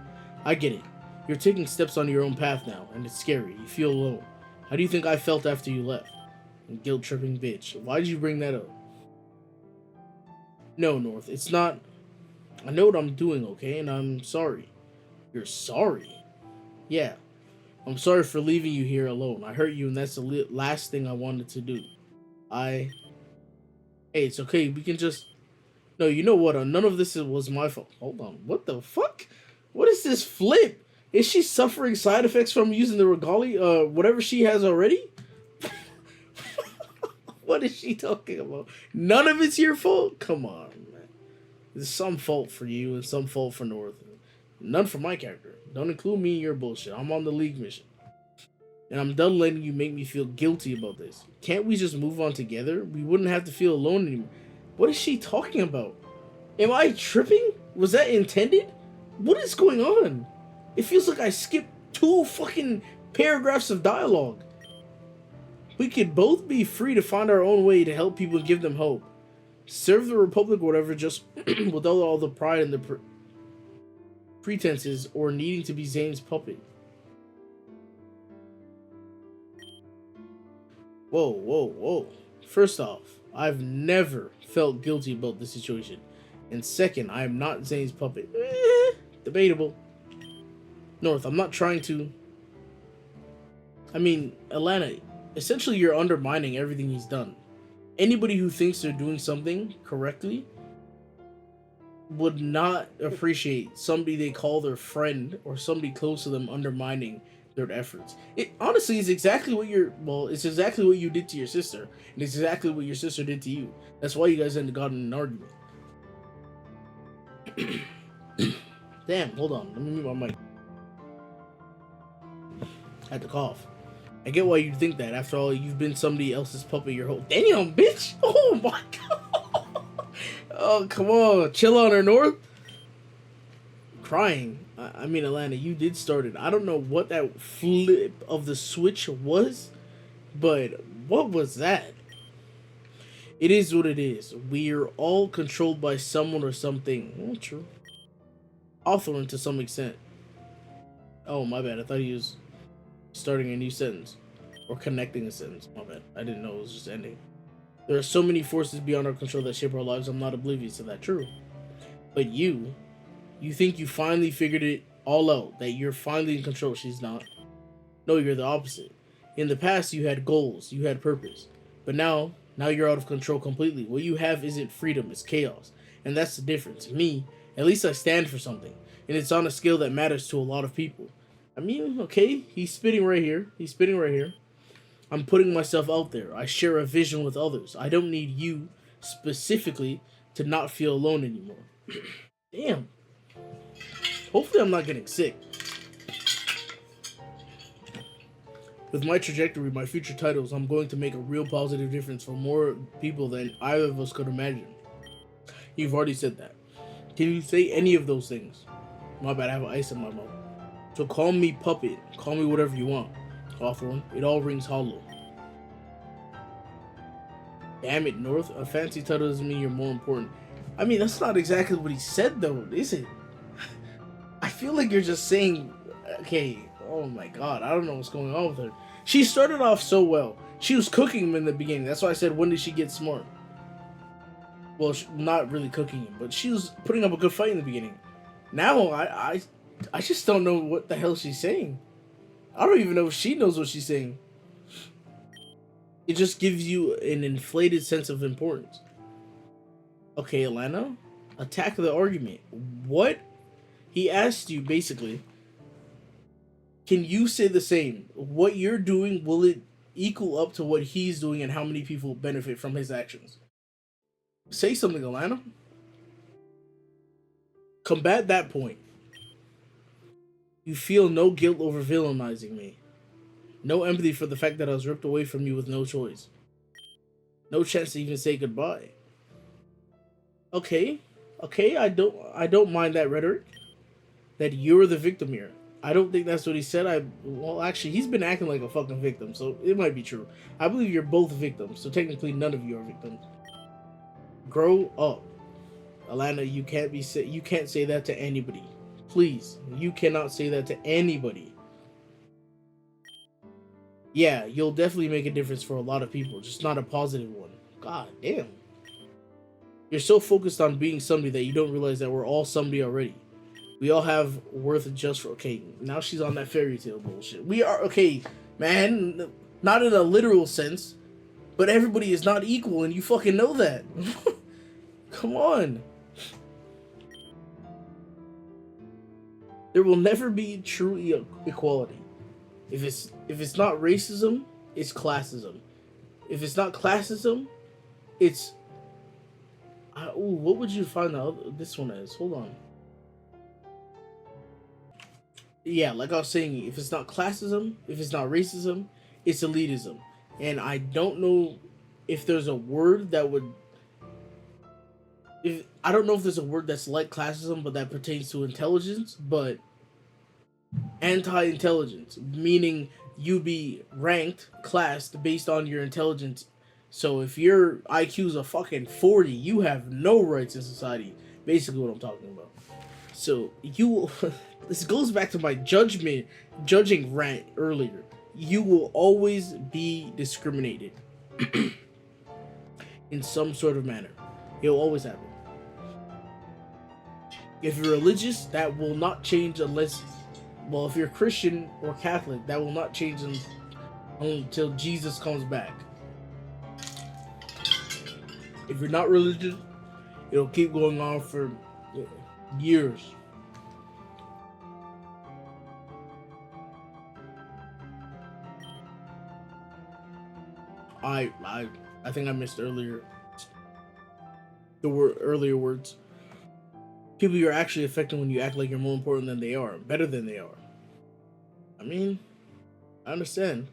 I get it. You're taking steps on your own path now, and it's scary. You feel alone. How do you think I felt after you left? Guilt-tripping bitch. Why did you bring that up? No, North, it's not... I know what I'm doing, okay? And I'm sorry. You're sorry? Yeah. I'm sorry for leaving you here alone. I hurt you, and that's the last thing I wanted to do. Hey, it's okay. We can just... No, you know what? None of this was my fault. Hold on. What the fuck? What is this flip? Is she suffering side effects from using the regalia? Whatever she has already? What is she talking about? None of it's your fault? Come on, man. There's some fault for you and some fault for North. None for my character. Don't include me in your bullshit. I'm on the League mission. And I'm done letting you make me feel guilty about this. Can't we just move on together? We wouldn't have to feel alone anymore. What is she talking about? Am I tripping? Was that intended? What is going on? It feels like I skipped 2 fucking paragraphs of dialogue. We could both be free to find our own way to help people and give them hope. Serve the Republic or whatever, just without all the pride and the pretenses or needing to be Zane's puppet. Whoa, whoa, whoa. First off, I've never felt guilty about this situation. And second, I am not Zane's puppet. Debatable. North, I'm not trying to... I mean, ALANAH, essentially you're undermining everything he's done. Anybody who thinks they're doing something correctly would not appreciate somebody they call their friend or somebody close to them undermining their efforts. It honestly is exactly what it's exactly what you did to your sister, and it's exactly what your sister did to you. That's why you guys ended got in an argument. Damn, hold on. Let me mute my mic. I had to cough. I get why you think that. After all, you've been somebody else's puppet your whole... Damn, bitch! Oh my god! Oh, come on. Chill on her, North. Crying. I mean, Alana, you did start it. I don't know what that flip of the switch was, but what was that? It is what it is. We're all controlled by someone or something. Well, true. Hawthorne to some extent. Oh, my bad. I thought he was starting a new sentence. Or connecting a sentence. My bad. I didn't know it was just ending. There are so many forces beyond our control that shape our lives. I'm not oblivious to that. True. But you think you finally figured it all out. That you're finally in control. She's not. No, you're the opposite. In the past, you had goals. You had purpose. But now you're out of control completely. What you have isn't freedom. It's chaos. And that's the difference. Me, at least I stand for something. And it's on a scale that matters to a lot of people. I mean, okay, he's spitting right here. I'm putting myself out there. I share a vision with others. I don't need you, specifically, to not feel alone anymore. Damn. Hopefully I'm not getting sick. With my trajectory, my future titles, I'm going to make a real positive difference for more people than either of us could imagine. You've already said that. Can you say any of those things? My bad, I have ice in my mouth. So call me puppet. Call me whatever you want. Hawthorne, it all rings hollow. Damn it, North. A fancy title doesn't mean you're more important. I mean, that's not exactly what he said, though, is it? I feel like you're just saying, okay, oh my god, I don't know what's going on with her. She started off so well. She was cooking him in the beginning. That's why I said, when did she get smart? Well, not really cooking him, but she was putting up a good fight in the beginning. Now, I just don't know what the hell she's saying. I don't even know if she knows what she's saying. It just gives you an inflated sense of importance. Okay, Alana, attack the argument. What? He asked you, basically, can you say the same? What you're doing, will it equal up to what he's doing and how many people benefit from his actions? Say something, Alana. Combat that point. You feel no guilt over villainizing me. No empathy for the fact that I was ripped away from you with no choice. No chance to even say goodbye. Okay, I don't mind that rhetoric. That you're the victim here. I don't think that's what he said. Well, actually, he's been acting like a fucking victim, so it might be true. I believe you're both victims, so technically none of you are victims. Grow up. Alana, you can't say that to anybody. Please, you cannot say that to anybody. Yeah, you'll definitely make a difference for a lot of people, just not a positive one. God damn. You're so focused on being somebody that you don't realize that we're all somebody already. We all have worth just for... Okay, now she's on that fairy tale bullshit. We are... Okay, man, not in a literal sense, but everybody is not equal, and you fucking know that. Come on. There will never be true equality. If it's not racism, it's classism. If it's not classism, it's... what would you find this one as? Hold on. Yeah, like I was saying, if it's not classism, if it's not racism, it's elitism. And I don't know if there's a word that would... I don't know if there's a word that's like classism, but that pertains to intelligence, but anti-intelligence, meaning you be ranked, classed based on your intelligence. So if your IQ is a fucking 40, you have no rights in society. Basically what I'm talking about. So you... This goes back to my judging rant earlier. You will always be discriminated in some sort of manner. It will always happen. If you're religious, that will not change unless... Well, if you're Christian or Catholic, that will not change until Jesus comes back. If you're not religious, it'll keep going on for Yeah. Years. I I think I missed earlier earlier words. People you're actually affecting when you act like you're more important than they are, better than they are. I mean, I understand.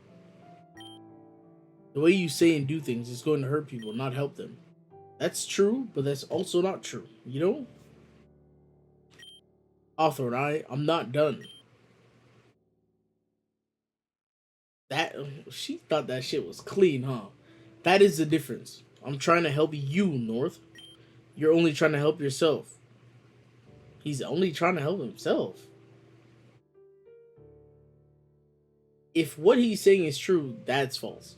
The way you say and do things is going to hurt people, not help them. That's true, but that's also not true. You know? Hawthorne, I'm not done. That she thought that shit was clean, huh? That is the difference. I'm trying to help you, North. You're only trying to help yourself. He's only trying to help himself. If what he's saying is true, that's false.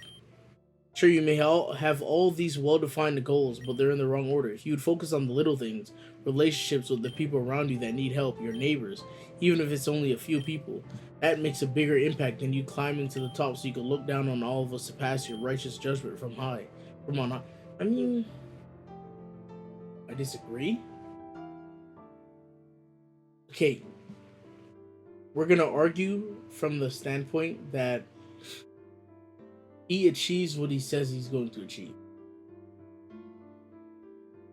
Sure, you may have all these well-defined goals, but they're in the wrong order. If you'd focus on the little things, relationships with the people around you that need help, your neighbors, even if it's only a few people, that makes a bigger impact than you climbing to the top so you can look down on all of us to pass your righteous judgment from on high. I mean, I disagree. Okay, we're gonna argue from the standpoint that he achieves what he says he's going to achieve.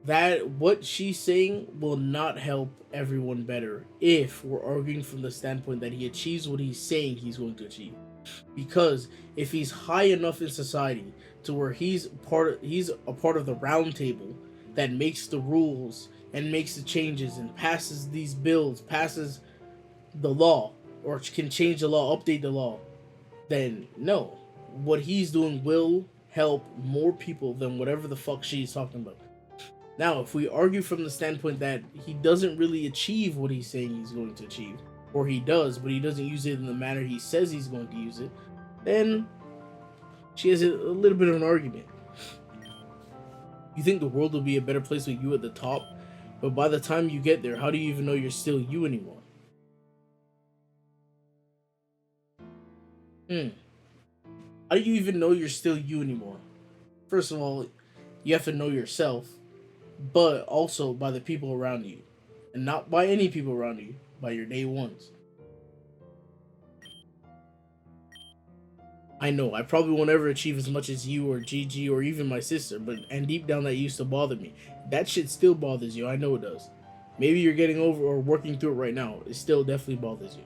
That what she's saying will not help everyone better if we're arguing from the standpoint that he achieves what he's saying he's going to achieve. Because if he's high enough in society to where he's a part of the round table that makes the rules and makes the changes and passes these bills, passes the law, or can change the law, update the law, then no. What he's doing will help more people than whatever the fuck she's talking about. Now, if we argue from the standpoint that he doesn't really achieve what he's saying he's going to achieve, or he does, but he doesn't use it in the manner he says he's going to use it, then she has a little bit of an argument. You think the world will be a better place with you at the top, but by the time you get there, how do you even know you're still you anymore? How do you even know you're still you anymore? First of all, you have to know yourself, but also by the people around you. And not by any people around you, by your day ones. I know, I probably won't ever achieve as much as you or Gigi or even my sister, and deep down that used to bother me. That shit still bothers you, I know it does. Maybe you're getting over or working through it right now. It still definitely bothers you.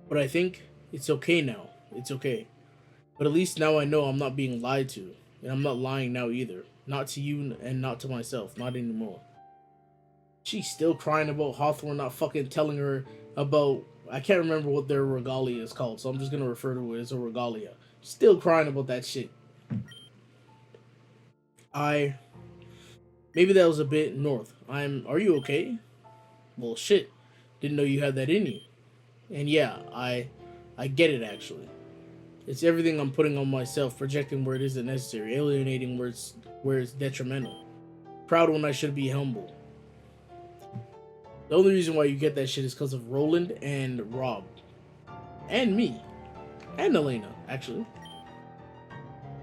But I think it's okay now. It's okay. But at least now I know I'm not being lied to. And I'm not lying now either. Not to you and not to myself. Not anymore. She's still crying about Hawthorne not fucking telling her about... I can't remember what their regalia is called, so I'm just going to refer to it as a regalia. Still crying about that shit. Maybe that was a bit North. Are you okay? Well, shit. Didn't know you had that in you. And yeah, I get it, actually. It's everything I'm putting on myself, projecting where it isn't necessary, alienating where it's detrimental. Proud when I should be humble. The only reason why you get that shit is because of Roland and Rob. And me. And Elena, actually.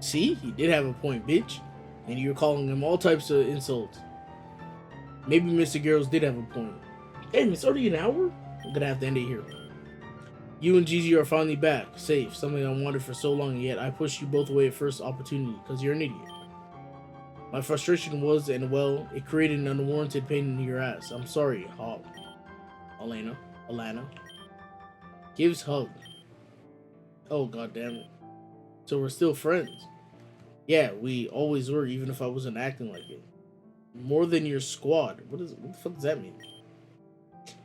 See? He did have a point, bitch. And you're calling him all types of insults. Maybe Mr. Girls did have a point. Damn, it's already an hour? I'm gonna have to end it here. You and Gigi are finally back, safe, something I wanted for so long, yet I pushed you both away at first opportunity, because you're an idiot. My frustration was, and well, it created an unwarranted pain in your ass. I'm sorry, ALANAH. Gives hug. Oh, goddammit. So we're still friends. Yeah, we always were, even if I wasn't acting like it. More than your squad. What the fuck does that mean?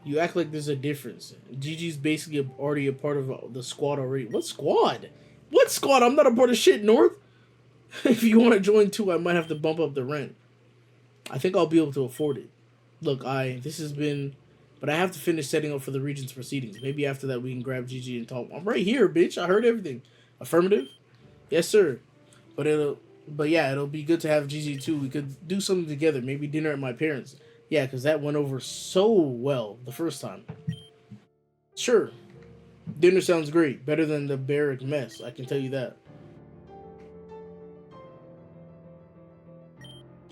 You act like there's a difference. Gigi's basically already a part of the squad already. What squad? What squad? I'm not a part of shit, North. If you want to join too, I might have to bump up the rent. I think I'll be able to afford it. Look, this has been... But I have to finish setting up for the Regent's proceedings. Maybe after that we can grab Gigi and talk. I'm right here, bitch. I heard everything. Affirmative? Yes, sir. But yeah, it'll be good to have Gigi too. We could do something together. Maybe dinner at my parents'. Yeah, because that went over so well the first time. Sure. Dinner sounds great. Better than the barrack mess. I can tell you that.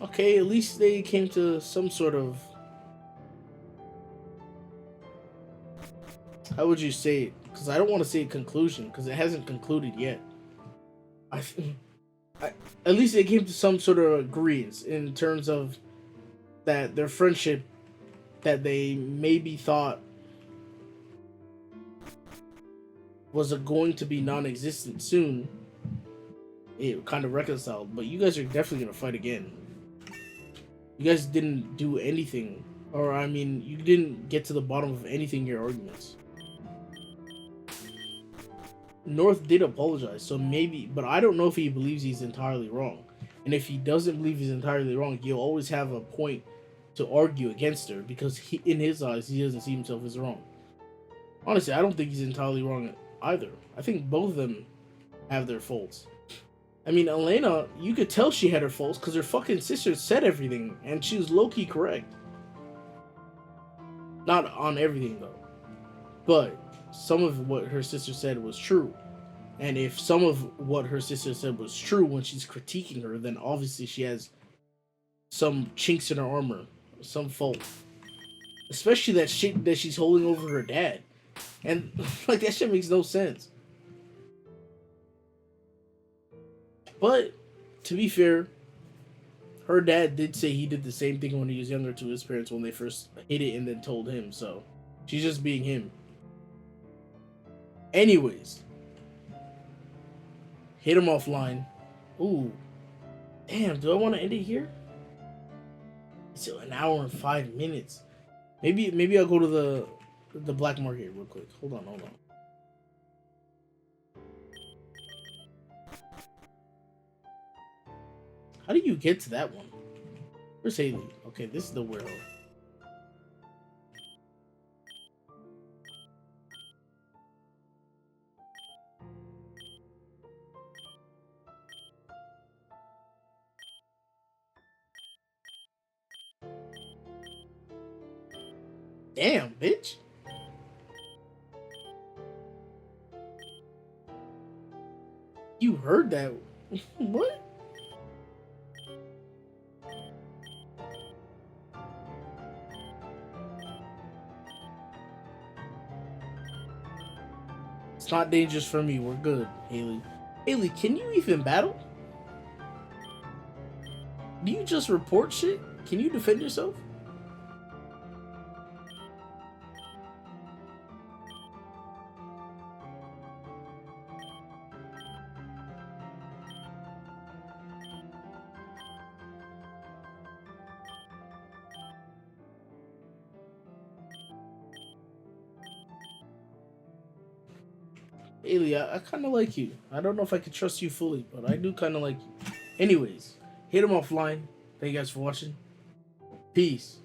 Okay, at least they came to some sort of How would you say it? Because I don't want to say conclusion, because it hasn't concluded yet. I, at least they came to some sort of agreement in terms of that their friendship that they maybe thought was going to be non-existent soon. It kind of reconciled, but you guys are definitely gonna fight again. You guys didn't do anything, or I mean, you didn't get to the bottom of anything in your arguments. North did apologize, so maybe, but I don't know if he believes he's entirely wrong. And if he doesn't believe he's entirely wrong, he'll always have a point to argue against her, because in his eyes, he doesn't see himself as wrong. Honestly, I don't think he's entirely wrong either. I think both of them have their faults. I mean, ALANAH, you could tell she had her faults because her fucking sister said everything, and she was low-key correct. Not on everything, though. But some of what her sister said was true. And if some of what her sister said was true when she's critiquing her, then obviously she has some chinks in her armor, some fault. Especially that shit that she's holding over her dad. And, like, that shit makes no sense. But, to be fair, her dad did say he did the same thing when he was younger to his parents when they first hid it and then told him, so she's just being him. Anyways, hit him offline. Ooh. Damn, do I want to end it here? It's an hour and 5 minutes. Maybe I'll go to the black market real quick. Hold on. How do you get to that one? Where's Haley? Okay, this is the warehouse. Damn, bitch. You heard that? What? It's not dangerous for me. We're good, Haley. Haley, can you even battle? Do you just report shit? Can you defend yourself? Haley, I kind of like you. I don't know if I can trust you fully, but I do kind of like you. Anyways, hit him offline. Thank you guys for watching. Peace.